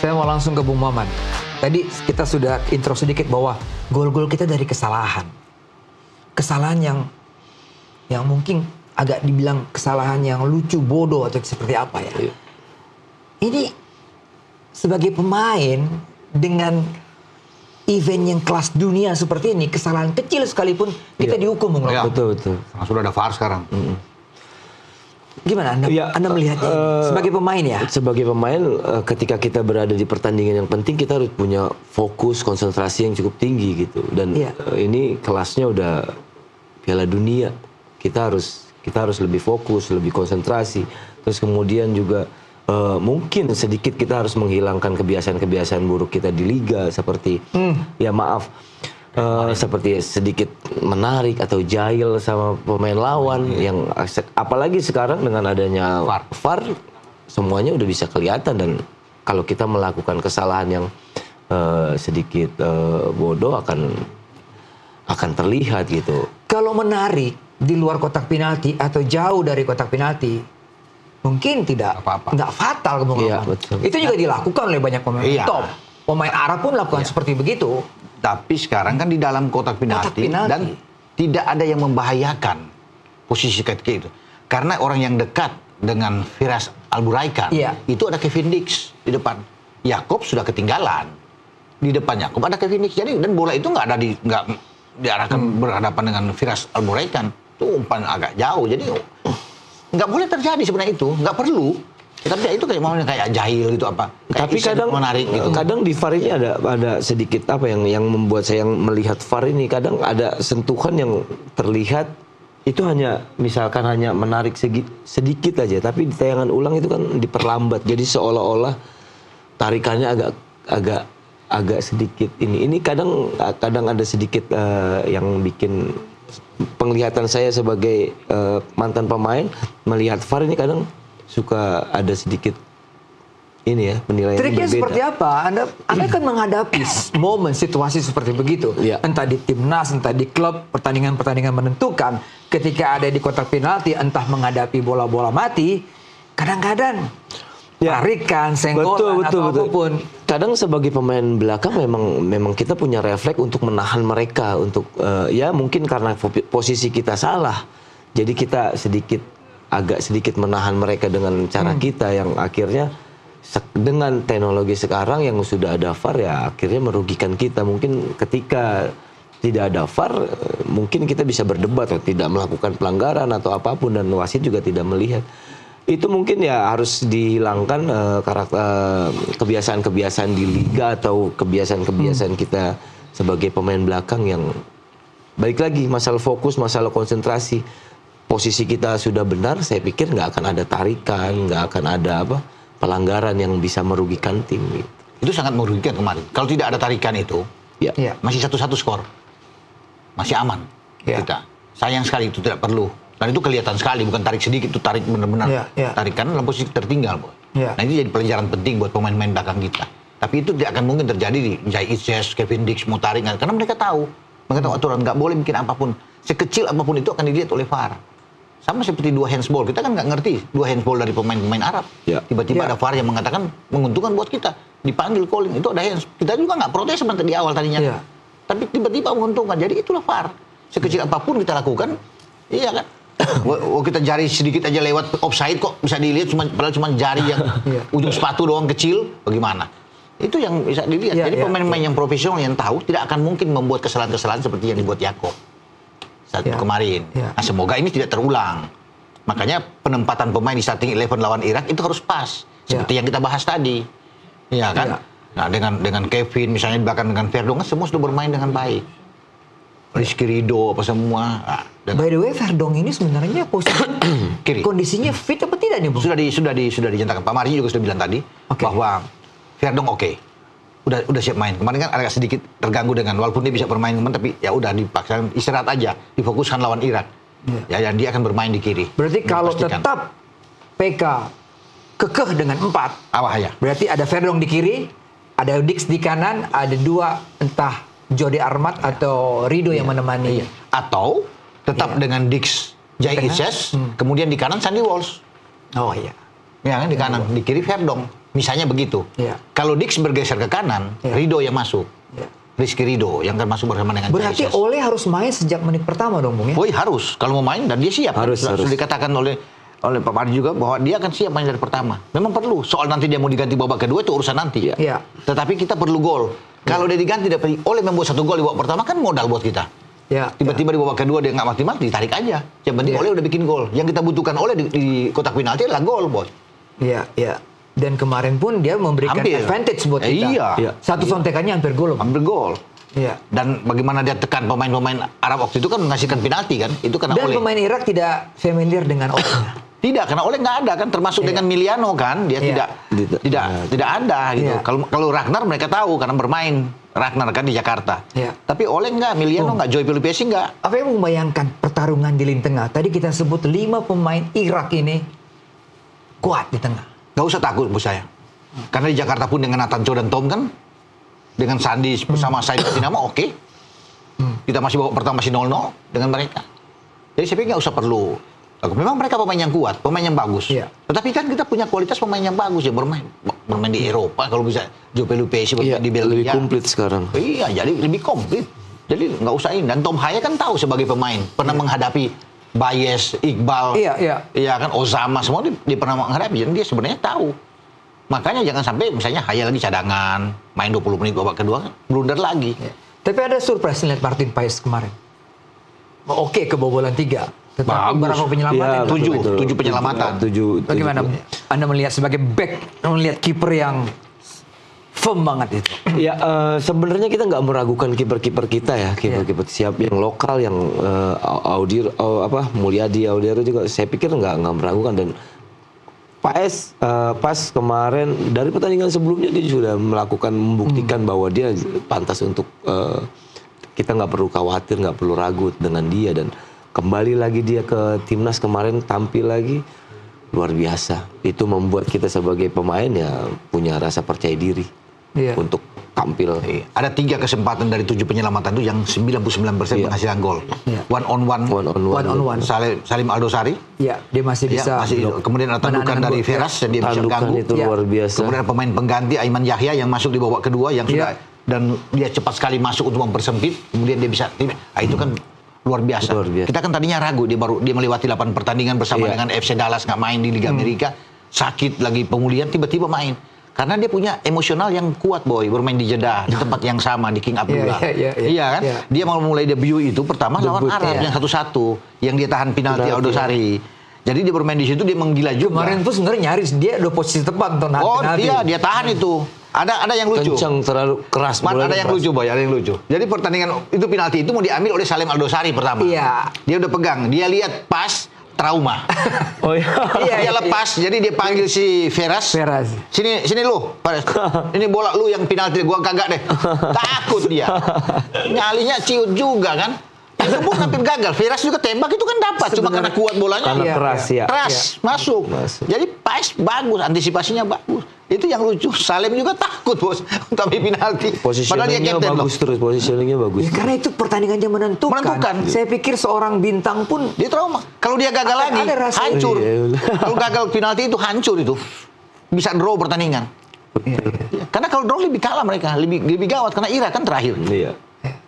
Saya mau langsung ke Bung Maman. Tadi kita sudah intro sedikit bahwa gol-gol kita dari kesalahan. Kesalahan yang mungkin agak dibilang kesalahan yang lucu, bodoh atau seperti apa ya. Iya. Ini sebagai pemain dengan event yang kelas dunia seperti ini, kesalahan kecil sekalipun kita dihukum, Bung Rob. Betul. Sudah ada VAR sekarang. Gimana Anda melihatnya ini? Sebagai pemain ya? Sebagai pemain, ketika kita berada di pertandingan yang penting, kita harus punya fokus, konsentrasi yang cukup tinggi gitu. Dan ini kelasnya udah Piala Dunia. Kita harus lebih fokus, lebih konsentrasi. Terus kemudian juga mungkin sedikit kita harus menghilangkan kebiasaan-kebiasaan buruk kita di liga seperti seperti sedikit menarik atau jahil sama pemain lawan yang apalagi sekarang dengan adanya VAR semuanya udah bisa kelihatan, dan kalau kita melakukan kesalahan yang sedikit bodoh akan terlihat gitu. Kalau menarik di luar kotak penalti atau jauh dari kotak penalti mungkin nggak fatal, Iya, betul. Itu juga dilakukan oleh banyak pemain top. Pemain Arab pun melakukan seperti begitu. Tapi sekarang kan di dalam kotak penalti dan tidak ada yang membahayakan posisi ketika itu. Karena orang yang dekat dengan Firas Alburaikan itu ada Kevin Dix di depan. Yakob sudah ketinggalan. Di depan Yakob ada Kevin Dix. Jadi dan bola itu nggak diarahkan berhadapan dengan Firas Alburaikan. Itu umpan agak jauh. Jadi nggak boleh terjadi sebenarnya itu. Nggak perlu. Tapi itu kayak jahil gitu apa. Tapi kadang menarik gitu. Kadang di VAR ini ada sedikit apa yang membuat saya melihat VAR ini kadang ada sentuhan yang terlihat itu misalkan hanya menarik sedikit aja, tapi di tayangan ulang itu kan diperlambat. Jadi seolah-olah tarikannya agak sedikit ini. Ini kadang ada sedikit yang bikin penglihatan saya sebagai mantan pemain melihat VAR ini kadang suka ada sedikit ini ya penilaian Triknya berbeda. seperti apa? Anda kan menghadapi momen situasi seperti begitu. Entah di timnas, entah di klub, pertandingan-pertandingan menentukan. Ketika ada di kotak penalti, entah menghadapi bola-bola mati, kadang-kadang tarikan, senggolan atau apapun. Kadang sebagai pemain belakang memang kita punya refleks untuk menahan mereka untuk mungkin karena posisi kita salah. Jadi kita agak sedikit menahan mereka dengan cara kita yang akhirnya dengan teknologi sekarang yang sudah ada VAR ya akhirnya merugikan kita. Mungkin ketika tidak ada VAR mungkin kita bisa berdebat atau tidak melakukan pelanggaran atau apapun dan wasit juga tidak melihat. Itu mungkin ya harus dihilangkan kebiasaan-kebiasaan di liga atau kebiasaan-kebiasaan kita sebagai pemain belakang yang balik lagi masalah fokus, masalah konsentrasi. Posisi kita sudah benar, saya pikir nggak akan ada tarikan, nggak akan ada pelanggaran yang bisa merugikan tim. Gitu. Itu sangat merugikan kemarin. Kalau tidak ada tarikan itu, masih 1-1 skor, masih aman kita. Sayang sekali itu tidak perlu. Dan itu kelihatan sekali, bukan tarik sedikit, itu tarik benar-benar. Tarikan dalam posisi tertinggal, boy. Nah ini jadi pelajaran penting buat pemain-pemain belakang kita. Tapi itu tidak akan mungkin terjadi di Jai Itzes, Kevin Dix, mau tarik, karena mereka tahu aturan, nggak boleh bikin apapun. Sekecil apapun itu akan dilihat oleh VAR. Sama seperti 2 handsball, kita kan nggak ngerti 2 handsball dari pemain-pemain Arab. Tiba-tiba ada VAR yang mengatakan menguntungkan buat kita, dipanggil calling itu ada hands. Kita juga nggak protes sebentar di awal tadinya, tapi tiba-tiba menguntungkan. Jadi itulah VAR. Sekecil apapun kita lakukan, iya kan? Kita jari sedikit aja lewat offside kok bisa dilihat, padahal cuma jari yang ujung sepatu doang kecil, bagaimana? Itu yang bisa dilihat. Jadi pemain-pemain yang profesional yang tahu tidak akan mungkin membuat kesalahan-kesalahan seperti yang dibuat Yakob saat kemarin. Nah, semoga ini tidak terulang. Makanya penempatan pemain di starting 11 lawan Irak itu harus pas. Seperti yang kita bahas tadi. Iya kan? Nah, dengan Kevin misalnya bahkan dengan Verdong semua sudah bermain dengan baik. Rizky Ridho apa semua. By the way, Verdong ini sebenarnya posisi kiri. Kondisinya fit apa tidak nih, Bung? Sudah dinyatakan. Pak Mari juga sudah bilang tadi bahwa Verdong udah siap main. Kemarin kan agak sedikit terganggu dengan walaupun dia bisa bermain tapi ya udah dipaksa istirahat aja, difokuskan lawan Irak. Dan dia akan bermain di kiri. Berarti kalau tetap PK kekeh dengan 4. Berarti ada Verdong di kiri, ada Dix di kanan, ada 2 entah Jody Armat atau Ridho yang menemani. Atau tetap dengan Dix, Jai Itzes, kemudian di kanan Sandy Walsh. Oh iya. Ya kan di kanan, di kiri Verdong. Misalnya begitu. Kalau Dix bergeser ke kanan, Ridho yang masuk. Rizky Ridho yang akan masuk bersama dengan Berarti Jesus. Ole harus main sejak menit pertama dong, Bung ya? Boy harus kalau mau main dan dia siap. Harus. Sudah dikatakan oleh Pak Mardi juga bahwa dia akan siap main dari pertama. Memang perlu. Soal nanti dia mau diganti babak kedua itu urusan nanti. Iya. Tetapi kita perlu gol. Kalau dia diganti Ole membuat 1 gol di babak pertama kan modal buat kita. Tiba-tiba di babak kedua dia nggak mati-mati, ditarik aja. Yang penting Ole udah bikin gol. Yang kita butuhkan Ole di kotak penalti adalah gol, Boy. Iya. Dan kemarin pun dia memberikan advantage buat kita. Iya. Satu sontekannya hampir gol. Hampir gol. Iya. Dan bagaimana dia tekan pemain-pemain Arab waktu itu kan menghasilkan penalti kan? Itu karena Dan Ole. pemain Irak tidak familiar dengan Ole. Tidak, karena Ole nggak ada kan, termasuk dengan Miliano kan, dia tidak ada gitu. Kalau Ragnar mereka tahu karena bermain Ragnar kan di Jakarta. Tapi Ole nggak, Miliano nggak, Joy Pelupesi nggak. Apa yang membayangkan pertarungan di lini tengah? Tadi kita sebut 5 pemain Irak ini kuat di tengah. Nggak usah takut bos saya, karena di Jakarta pun dengan Nathan Cho dan Tom kan, dengan Sandi bersama Said Dinamo oke. Kita masih babak pertama masih 0-0 dengan mereka. Jadi saya pikir nggak usah perlu. Memang mereka pemain yang kuat, pemain yang bagus. Tetapi kan kita punya kualitas pemain yang bagus yang bermain di Eropa. Kalau bisa Joe Pelupesi bermain di Belgia. Lebih komplit sekarang. Iya, jadi lebih komplit. Jadi nggak usah ini. Dan Tom Haya kan tahu sebagai pemain pernah menghadapi Bayes, Iqbal, iya kan Osama semua dia pernah menghadapi. Jadi dia sebenarnya tahu. Makanya jangan sampai misalnya Haya lagi cadangan, main 20 menit babak kedua, blunder lagi. Tapi ada surprise lihat Martin Paes kemarin. Oke, kebobolan 3. Tetapi berapa penyelamatan? 7 penyelamatan. 7. Bagaimana Anda melihat sebagai back, melihat kiper yang firm banget itu? Ya sebenarnya kita nggak meragukan kiper-kiper kita ya, kiper-kiper siap yang lokal, yang Mulyadi Audiero juga saya pikir nggak meragukan. Dan Paes pas kemarin dari pertandingan sebelumnya dia sudah membuktikan bahwa dia pantas untuk kita nggak perlu khawatir, nggak perlu ragu dengan dia. Dan kembali lagi dia ke timnas kemarin tampil lagi luar biasa. Itu membuat kita sebagai pemain ya punya rasa percaya diri untuk tampil. Ada 3 kesempatan dari 7 penyelamatan itu yang 99% menghasilkan gol. One on one. Salim Aldosari. Iya, dia masih bisa. Kemudian ada tandukan dari Veras yang dia bisa ganggu. Itu luar biasa. Kemudian pemain pengganti Aiman Yahya yang masuk di babak kedua yang sudah dan dia cepat sekali masuk untuk mempersempit. Kemudian dia bisa. Itu kan luar biasa. Kita kan tadinya ragu dia melewati 8 pertandingan bersama dengan FC Dallas nggak main di Liga Amerika, sakit lagi pemulihan tiba-tiba main. Karena dia punya emosional yang kuat, Boy, bermain di Jeddah di tempat yang sama di King Abdullah. Iya kan? Dia mau mulai debut itu pertama lawan Arab yang 1-1 yang dia tahan penalti Aldosari. Jadi dia bermain di situ dia menggila juga. Kemarin tuh sebenarnya nyaris dia udah posisi tepat untuk penalti. Dia tahan itu. Ada yang lucu. Kencang, terlalu keras. Ada yang lucu, Boy, ada yang lucu. Jadi pertandingan itu penalti itu mau diambil oleh Salim Aldosari pertama. Iya. Dia udah pegang, dia lihat pas trauma. Oh iya. Dia lepas, jadi dia panggil si Veras. Sini lu, Veras. Ini bola lu yang penalti, gua kagak deh. Takut dia. Nyalinya ciut juga kan. Itu pun hampir gagal. Veras juga tembak itu kan dapat, cuma karena kuat bolanya. Karena keras masuk. Jadi Paes bagus, antisipasinya bagus. Itu yang lucu. Salim juga takut, Bos, untuk ambil penalti. Padahal dia kapten bagus terus, positioningnya bagus. Ya, karena itu pertandingannya menentukan. Saya pikir seorang bintang pun dia trauma. Kalau dia gagal lagi, hancur. Kalau gagal penalti itu hancur itu. Bisa draw pertandingan. Karena kalau draw lebih kalah mereka, lebih gawat karena Irak kan terakhir.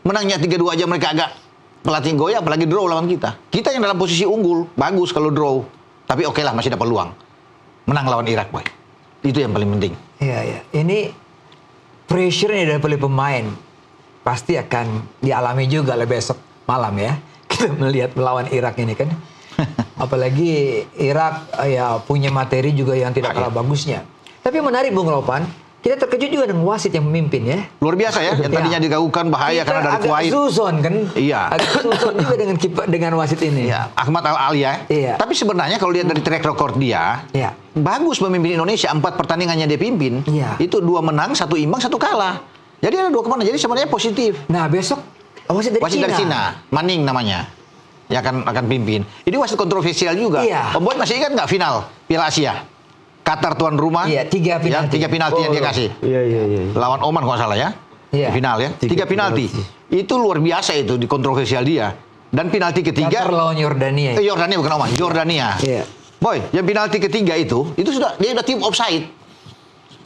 Menangnya 3-2 aja mereka agak pelatih goyah, apalagi draw lawan kita. Kita yang dalam posisi unggul, bagus kalau draw. Tapi oke lah, masih dapat peluang. Menang lawan Irak, Boy. Itu yang paling penting. Iya. Ini pressure-nya dari pemain pasti akan dialami juga oleh besok malam ya. Kita melihat melawan Irak ini kan. Apalagi Irak ya punya materi juga yang tidak kalah bagusnya. Tapi menarik Bung Ropan, kita terkejut juga dengan wasit yang memimpin ya. Luar biasa ya, yang tadinya digagukan bahaya karena dari Kuwait. Agak susun kan? Iya. Agak susun juga dengan wasit ini. Iya, Ahmad Al-Alia. Iya. Tapi sebenarnya kalau lihat dari track record dia, bagus memimpin Indonesia. 4 pertandingannya dia pimpin. Itu 2 menang, 1 imbang, 1 kalah. Jadi ada 2 kemenangan. Jadi sebenarnya positif. Nah besok wasit dari Cina. Maning namanya. Ya akan pimpin. Ini wasit kontroversial juga. Iya. Om Boy masih ingat nggak final Piala Asia? Qatar tuan rumah. Iya, 3 penalti. 3 penalti yang dia kasih. Iya. Lawan Oman kalau nggak salah ya. Di final ya. 3 penalti. Itu luar biasa itu di kontroversial dia. Dan penalti ketiga. Qatar lawan Yordania. Yordania bukan Oman, Yordania. Iya. Boy, yang penalti ketiga itu sudah dia udah tim offside.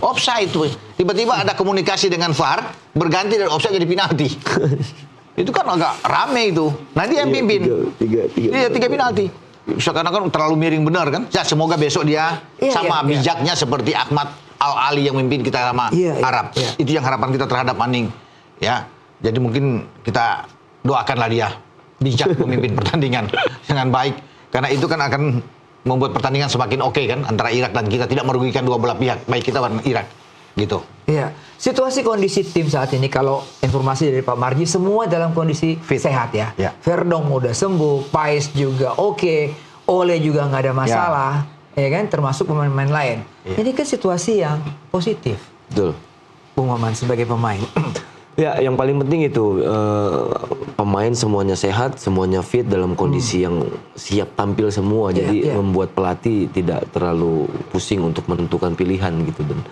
Offside tuh. Tiba-tiba ada komunikasi dengan VAR, berganti dari offside jadi penalti. Itu kan agak rame itu. Nah dia yang pimpin. Tiga penalti. Seakan-akan terlalu miring benar kan. Ya, semoga besok dia sama bijaknya seperti Ahmad Al-Ali yang memimpin kita sama Arab. Itu yang harapan kita terhadap Manning. Ya, jadi mungkin kita doakanlah dia bijak memimpin pertandingan dengan baik, karena itu kan akan membuat pertandingan semakin oke kan antara Irak dan kita, tidak merugikan dua belah pihak, baik kita dan Irak gitu. Iya, situasi kondisi tim saat ini kalau informasi dari Pak Marji semua dalam kondisi sehat ya. Verdong udah sembuh, Pais juga oke, Ole juga nggak ada masalah, ya kan, termasuk pemain-pemain lain. Ini kan situasi yang positif. Betul. Bung Maman sebagai pemain. Ya, yang paling penting itu pemain semuanya sehat, semuanya fit dalam kondisi yang siap tampil semua. Jadi membuat pelatih tidak terlalu pusing untuk menentukan pilihan gitu. Dan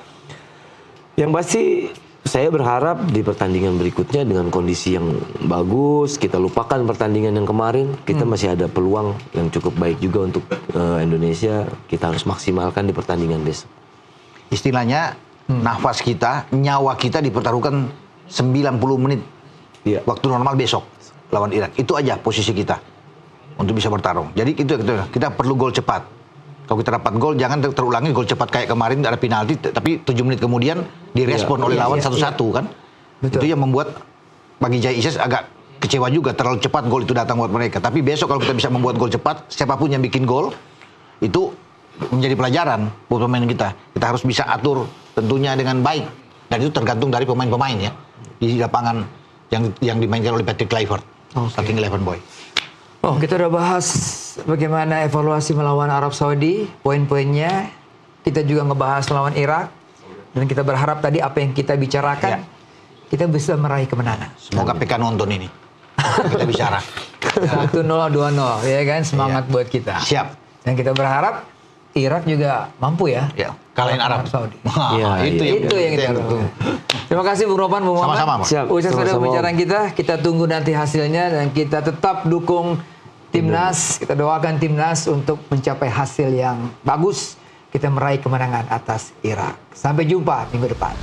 yang pasti saya berharap di pertandingan berikutnya dengan kondisi yang bagus, kita lupakan pertandingan yang kemarin, kita masih ada peluang yang cukup baik juga untuk Indonesia. Kita harus maksimalkan di pertandingan besok. Istilahnya nafas kita, nyawa kita dipertaruhkan 90 menit waktu normal besok lawan Irak. Itu aja posisi kita untuk bisa bertarung. Jadi itu kita perlu gol cepat. Kalau kita dapat gol, jangan terulangi gol cepat kayak kemarin ada penalti, tapi 7 menit kemudian direspon oleh lawan 1-1 kan. Betul. Itu yang membuat bagi Jai Isis agak kecewa juga, terlalu cepat gol itu datang buat mereka. Tapi besok kalau kita bisa membuat gol cepat, siapapun yang bikin gol itu menjadi pelajaran buat pemain kita. Kita harus bisa atur tentunya dengan baik, dan itu tergantung dari pemain-pemain ya di lapangan yang dimainkan oleh Patrick Kluivert, starting 11 boy. Oh, kita udah bahas bagaimana evaluasi melawan Arab Saudi, poin-poinnya. Kita juga ngebahas melawan Irak, dan kita berharap tadi apa yang kita bicarakan kita bisa meraih kemenangan. Semoga PK nonton ini. Kita bicara 1-0, 2-0 ya kan, semangat buat kita. Siap. Dan kita berharap Irak juga mampu ya. Kalahin Arab Saudi. Itu yang kita tunggu. Terima kasih Bung Ropan, Bung Muhammad. Sama-sama. Siap. Usaha pembicaraan kita tunggu nanti hasilnya, dan kita tetap dukung Timnas. Kita doakan Timnas untuk mencapai hasil yang bagus. Kita meraih kemenangan atas Irak. Sampai jumpa minggu depan.